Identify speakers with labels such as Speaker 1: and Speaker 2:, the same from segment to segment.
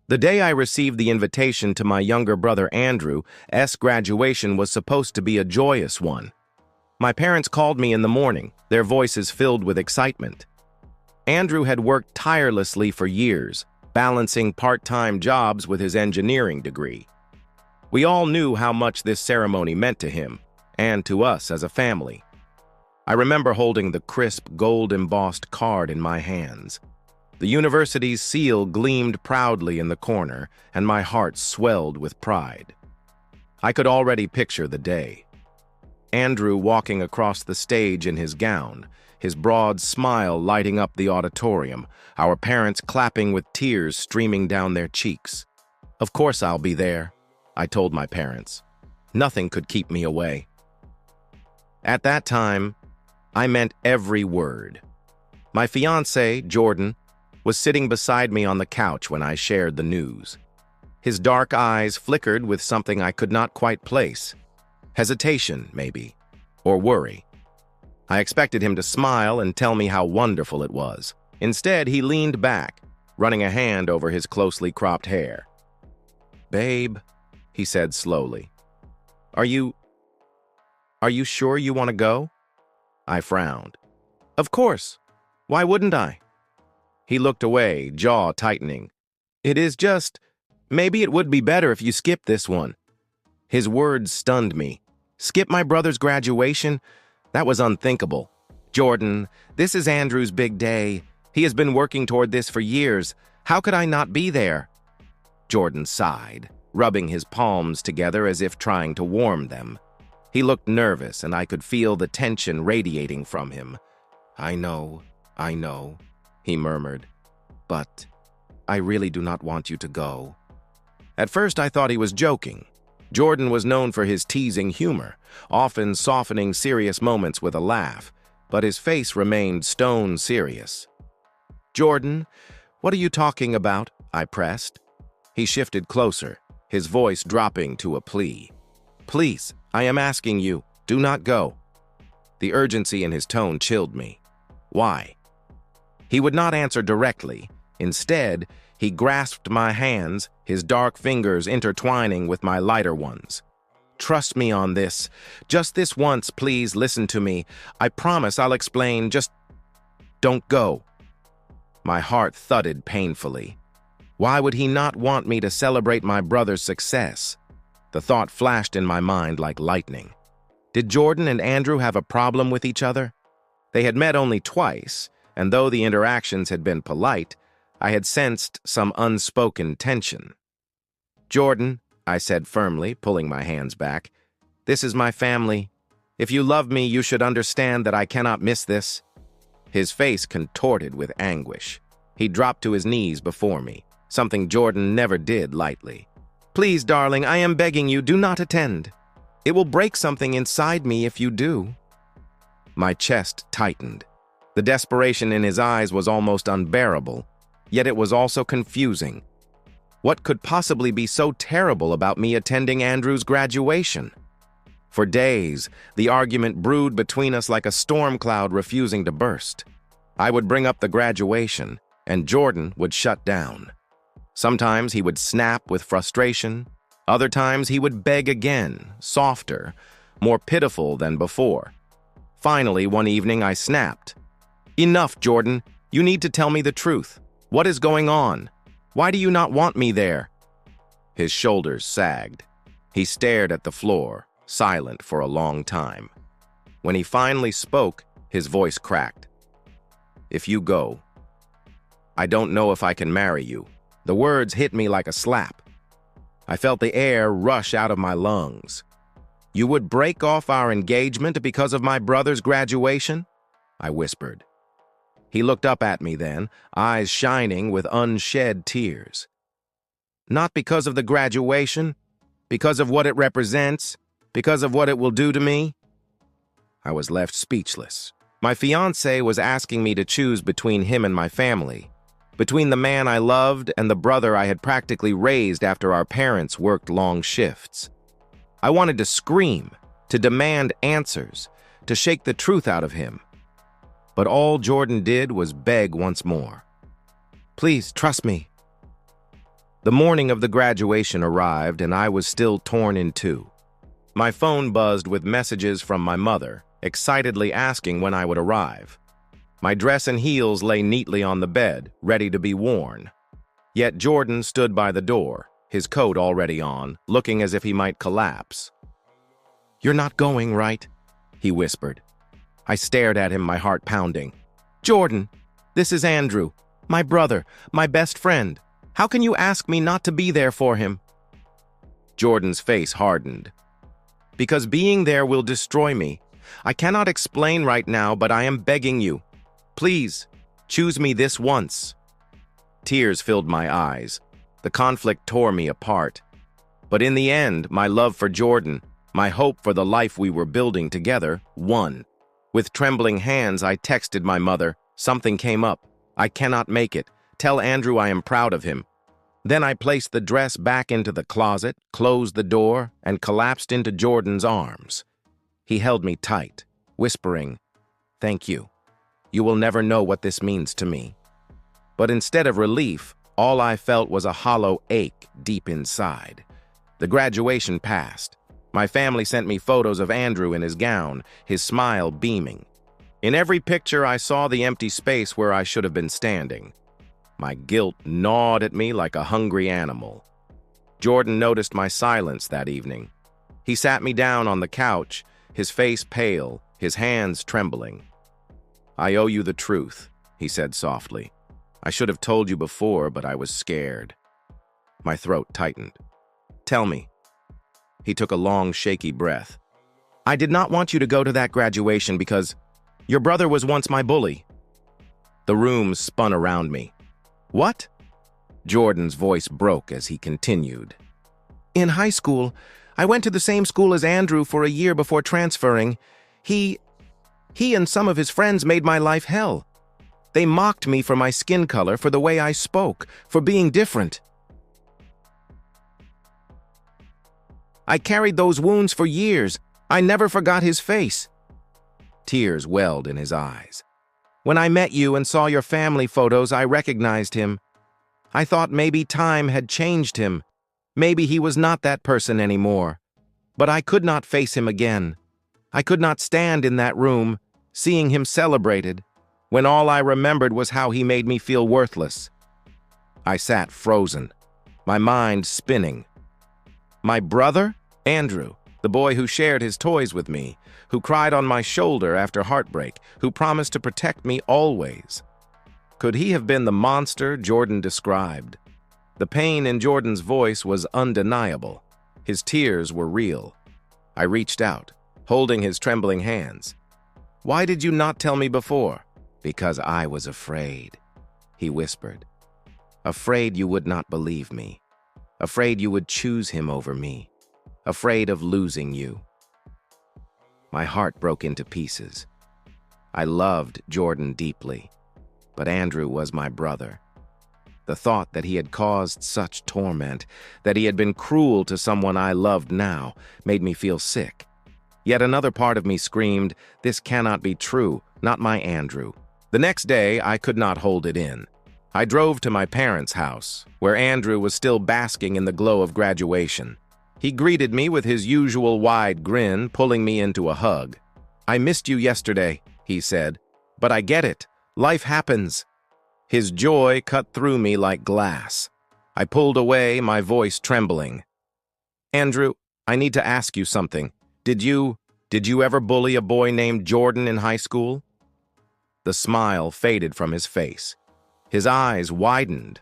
Speaker 1: The day I received the invitation to my younger brother Andrew's graduation was supposed to be a joyous one. My parents called me in the morning, their voices filled with excitement. Andrew had worked tirelessly for years, balancing part-time jobs with his engineering degree. We all knew how much this ceremony meant to him, and to us as a family. I remember holding the crisp, gold-embossed card in my hands. The university's seal gleamed proudly in the corner, and my heart swelled with pride. I could already picture the day. Andrew walking across the stage in his gown, his broad smile lighting up the auditorium, our parents clapping with tears streaming down their cheeks. Of course I'll be there, I told my parents. Nothing could keep me away. At that time, I meant every word. My fiancé, Jordan, was sitting beside me on the couch when I shared the news. His dark eyes flickered with something I could not quite place. Hesitation, maybe, or worry. I expected him to smile and tell me how wonderful it was. Instead, he leaned back, running a hand over his closely cropped hair. "Babe," he said slowly, Are you sure you want to go?" I frowned. "Of course. Why wouldn't I?" He looked away, jaw tightening. "It is just, maybe it would be better if you skipped this one." His words stunned me. Skip my brother's graduation? That was unthinkable. "Jordan, this is Andrew's big day. He has been working toward this for years. How could I not be there?" Jordan sighed, rubbing his palms together as if trying to warm them. He looked nervous, and I could feel the tension radiating from him. I know, he murmured. "But I really do not want you to go." At first I thought he was joking. Jordan was known for his teasing humor, often softening serious moments with a laugh, but his face remained stone serious. "Jordan, what are you talking about?" I pressed. He shifted closer, his voice dropping to a plea. "Please, I am asking you, do not go." The urgency in his tone chilled me. Why? He would not answer directly. Instead, he grasped my hands, his dark fingers intertwining with my lighter ones. "Trust me on this. Just this once, please listen to me. I promise I'll explain. Just don't go." My heart thudded painfully. Why would he not want me to celebrate my brother's success? The thought flashed in my mind like lightning. Did Jordan and Andrew have a problem with each other? They had met only twice, and though the interactions had been polite, I had sensed some unspoken tension. "Jordan," I said firmly, pulling my hands back, "this is my family. If you love me, you should understand that I cannot miss this." His face contorted with anguish. He dropped to his knees before me, something Jordan never did lightly. "Please, darling, I am begging you, do not attend. It will break something inside me if you do." My chest tightened. The desperation in his eyes was almost unbearable, yet it was also confusing. What could possibly be so terrible about me attending Andrew's graduation? For days, the argument brewed between us like a storm cloud refusing to burst. I would bring up the graduation, and Jordan would shut down. Sometimes he would snap with frustration. Other times he would beg again, softer, more pitiful than before. Finally, one evening I snapped. "Enough, Jordan. You need to tell me the truth. What is going on? Why do you not want me there?" His shoulders sagged. He stared at the floor, silent for a long time. When he finally spoke, his voice cracked. "If you go, I don't know if I can marry you." The words hit me like a slap. I felt the air rush out of my lungs. "You would break off our engagement because of my brother's graduation?" I whispered. He looked up at me then, eyes shining with unshed tears. "Not because of the graduation, because of what it represents, because of what it will do to me?" I was left speechless. My fiancé was asking me to choose between him and my family, between the man I loved and the brother I had practically raised after our parents worked long shifts. I wanted to scream, to demand answers, to shake the truth out of him. But all Jordan did was beg once more. "Please, trust me." The morning of the graduation arrived, and I was still torn in two. My phone buzzed with messages from my mother, excitedly asking when I would arrive. My dress and heels lay neatly on the bed, ready to be worn. Yet Jordan stood by the door, his coat already on, looking as if he might collapse. "You're not going, right?" he whispered. I stared at him, my heart pounding. "Jordan, this is Andrew, my brother, my best friend. How can you ask me not to be there for him?" Jordan's face hardened. "Because being there will destroy me. I cannot explain right now, but I am begging you. Please, choose me this once." Tears filled my eyes. The conflict tore me apart. But in the end, my love for Jordan, my hope for the life we were building together, won. With trembling hands, I texted my mother. "Something came up. I cannot make it. Tell Andrew I am proud of him." Then I placed the dress back into the closet, closed the door, and collapsed into Jordan's arms. He held me tight, whispering, "Thank you. You will never know what this means to me." But instead of relief, all I felt was a hollow ache deep inside. The graduation passed. My family sent me photos of Andrew in his gown, his smile beaming. In every picture, I saw the empty space where I should have been standing. My guilt gnawed at me like a hungry animal. Jordan noticed my silence that evening. He sat me down on the couch, his face pale, his hands trembling. "I owe you the truth," he said softly. "I should have told you before, but I was scared." My throat tightened. "Tell me." He took a long, shaky breath. "I did not want you to go to that graduation because your brother was once my bully." The room spun around me. "What?" Jordan's voice broke as he continued. "In high school, I went to the same school as Andrew for a year before transferring. He and some of his friends made my life hell. They mocked me for my skin color, for the way I spoke, for being different. I carried those wounds for years. I never forgot his face." Tears welled in his eyes. "When I met you and saw your family photos, I recognized him. I thought maybe time had changed him. Maybe he was not that person anymore. But I could not face him again. I could not stand in that room, seeing him celebrated, when all I remembered was how he made me feel worthless." I sat frozen, my mind spinning. My brother? Andrew, the boy who shared his toys with me, who cried on my shoulder after heartbreak, who promised to protect me always. Could he have been the monster Jordan described? The pain in Jordan's voice was undeniable. His tears were real. I reached out, holding his trembling hands. "Why did you not tell me before?" "Because I was afraid," he whispered. "Afraid you would not believe me. Afraid you would choose him over me. Afraid of losing you." My heart broke into pieces. I loved Jordan deeply, but Andrew was my brother. The thought that he had caused such torment, that he had been cruel to someone I loved now, made me feel sick. Yet another part of me screamed, "This cannot be true, not my Andrew." The next day, I could not hold it in. I drove to my parents' house, where Andrew was still basking in the glow of graduation. He greeted me with his usual wide grin, pulling me into a hug. "I missed you yesterday," he said, "but I get it. Life happens." His joy cut through me like glass. I pulled away, my voice trembling. "Andrew, I need to ask you something. Did you ever bully a boy named Jordan in high school?" The smile faded from his face. His eyes widened.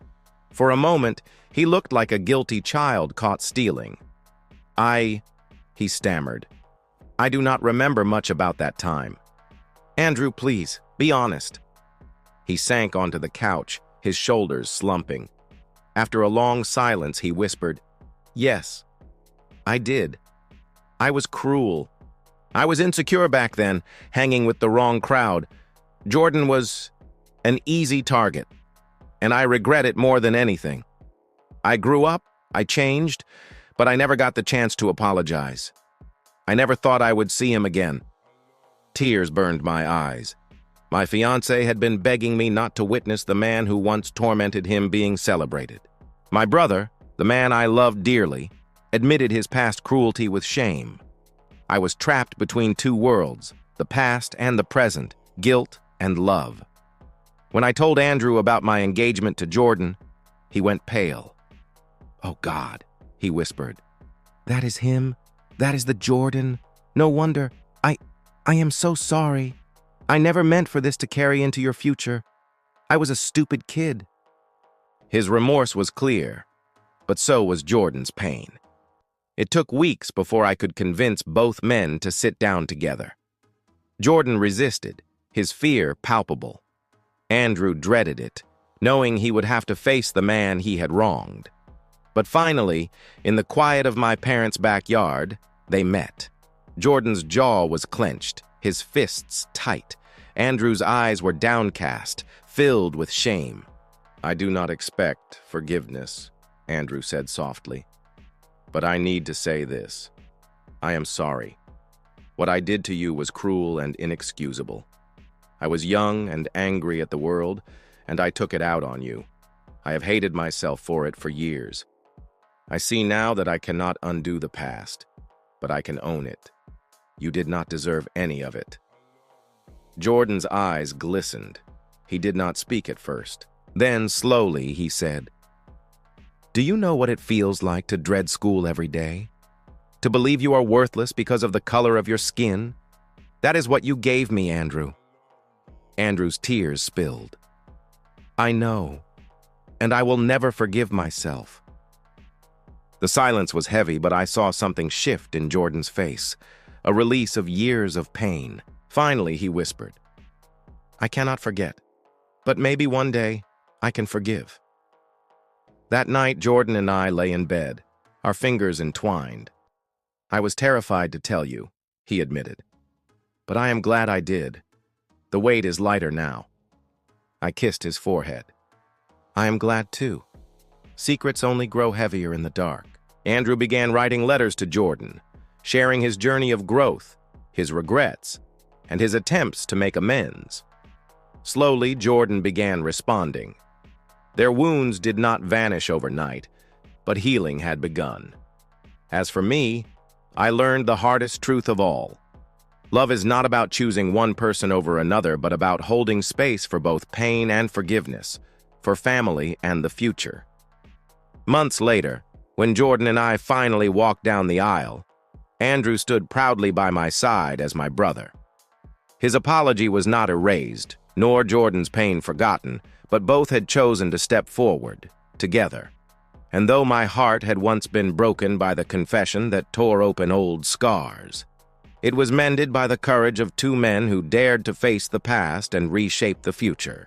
Speaker 1: For a moment, he looked like a guilty child caught stealing. He stammered. "I do not remember much about that time." "Andrew, please, be honest." He sank onto the couch, his shoulders slumping. After a long silence, he whispered, "Yes, I did. I was cruel. I was insecure back then, hanging with the wrong crowd. Jordan was an easy target, and I regret it more than anything. I grew up, I changed, but I never got the chance to apologize. I never thought I would see him again." Tears burned my eyes. My fiancé had been begging me not to witness the man who once tormented him being celebrated. My brother, the man I loved dearly, admitted his past cruelty with shame. I was trapped between two worlds, the past and the present, guilt and love. When I told Andrew about my engagement to Jordan, he went pale. "Oh God," he whispered. "That is him? That is the Jordan? No wonder. I am so sorry. I never meant for this to carry into your future. I was a stupid kid." His remorse was clear, but so was Jordan's pain. It took weeks before I could convince both men to sit down together. Jordan resisted, his fear palpable. Andrew dreaded it, knowing he would have to face the man he had wronged. But finally, in the quiet of my parents' backyard, they met. Jordan's jaw was clenched, his fists tight. Andrew's eyes were downcast, filled with shame. "I do not expect forgiveness," Andrew said softly. "But I need to say this. I am sorry. What I did to you was cruel and inexcusable. I was young and angry at the world, and I took it out on you. I have hated myself for it for years. I see now that I cannot undo the past, but I can own it. You did not deserve any of it." Jordan's eyes glistened. He did not speak at first. Then, slowly, he said, "Do you know what it feels like to dread school every day? To believe you are worthless because of the color of your skin? That is what you gave me, Andrew." Andrew's tears spilled. "I know, and I will never forgive myself." The silence was heavy, but I saw something shift in Jordan's face, a release of years of pain. Finally, he whispered, "I cannot forget, but maybe one day I can forgive." That night, Jordan and I lay in bed, our fingers entwined. "I was terrified to tell you," he admitted, "but I am glad I did. The weight is lighter now." I kissed his forehead. "I am glad too. Secrets only grow heavier in the dark." Andrew began writing letters to Jordan, sharing his journey of growth, his regrets, and his attempts to make amends. Slowly, Jordan began responding. Their wounds did not vanish overnight, but healing had begun. As for me, I learned the hardest truth of all. Love is not about choosing one person over another, but about holding space for both pain and forgiveness, for family and the future. Months later, when Jordan and I finally walked down the aisle, Andrew stood proudly by my side as my brother. His apology was not erased, nor Jordan's pain forgotten, but both had chosen to step forward, together. And though my heart had once been broken by the confession that tore open old scars, it was mended by the courage of two men who dared to face the past and reshape the future.